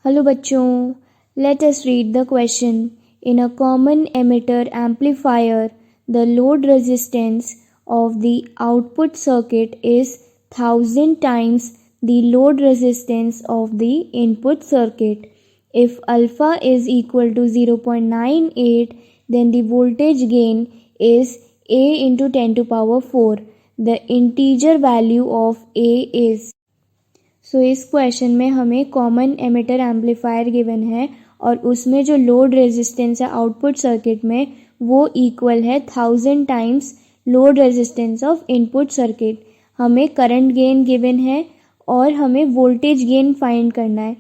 Hello बच्चों, let us read the question. In a common emitter amplifier, the load resistance of the output circuit is 1000 times the load resistance of the input circuit. If alpha is equal to 0.98, then the voltage gain is A into 10 to power 4. The integer value of A is इस question में हमें common emitter amplifier given है और उसमें जो load resistance है output circuit में वो इक्वल है 1000 times load resistance of input circuit. हमें करंट गेन गिवन है और हमें वोल्टेज गेन फाइंड करना है।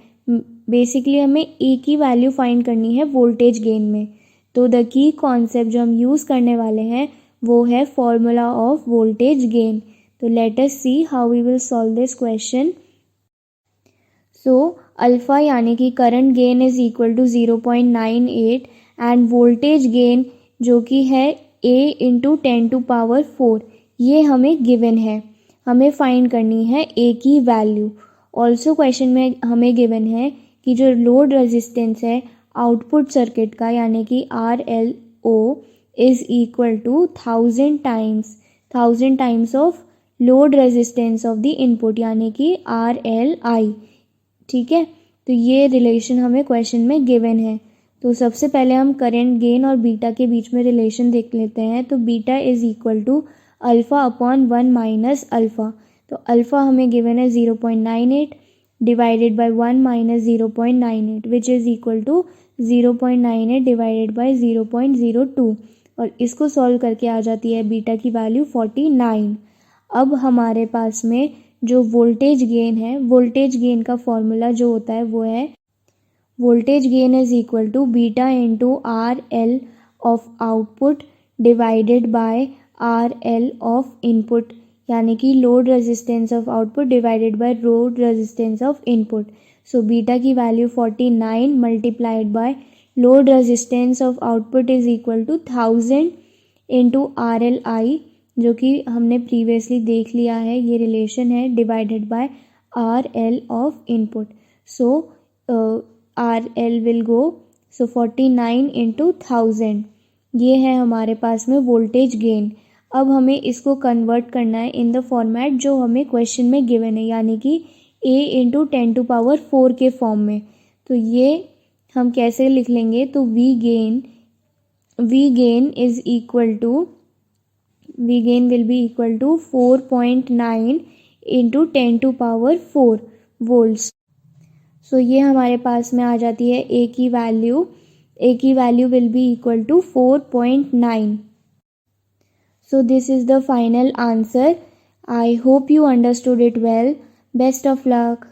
बेसिकली हमें एक ही वैल्यू फाइंड करनी है वोल्टेज गेन में। तो द की कॉन्सेप्ट जो हम यूज़ करने वाले हैं वो है formula of voltage gain. So let us see how we will solve this question. Alpha यानी कि current gain is equal to 0.98 and voltage gain जो कि है A इंटू 10 टू पावर 4 ये हमें गिवन है। हमें फाइंड करनी है A की वैल्यू। ऑल्सो क्वेश्चन में हमें गिवन है कि जो लोड रेजिस्टेंस है आउटपुट सर्किट का यानी कि RLO is equal to 1000 times of load resistance of the input यानी कि RLI। ठीक है, तो ये रिलेशन हमें क्वेश्चन में गिवन है। तो सबसे पहले हम करंट गेन और बीटा के बीच में रिलेशन देख लेते हैं। तो beta is equal to alpha upon 1 minus alpha. तो अल्फ़ा हमें गिवन है 0.98 divided by 1 minus 0.98 which is equal to 0.98 divided by 0.02 और इसको सॉल्व करके आ जाती है बीटा की वैल्यू 49। अब हमारे पास में जो वोल्टेज गेन है, वोल्टेज गेन का फॉर्मूला जो होता है वो है voltage gain is equal to beta into RL of output divided by RL of input यानी कि load resistance of output divided by load resistance of input. So beta की value 49 multiplied by load resistance of output is equal to 1000 into RLI जो कि हमने previously देख लिया है, ये रिलेशन है divided by RL of input. So RL will go 49 into 1000 ये है हमारे पास में वोल्टेज गेन। अब हमें इसको कन्वर्ट करना है इन द फॉर्मेट जो हमें क्वेश्चन में गिवन है यानी कि A इंटू 10 टू पावर 4 के फॉर्म में। तो ये हम कैसे लिख लेंगे, तो V gain is equal to V gain will be equal to 4.9 into 10 to power 4 volts। So ये हमारे पास में आ जाती है A की value will be equal to 4.9। So this is the final answer. I hope you understood it well. Best of luck.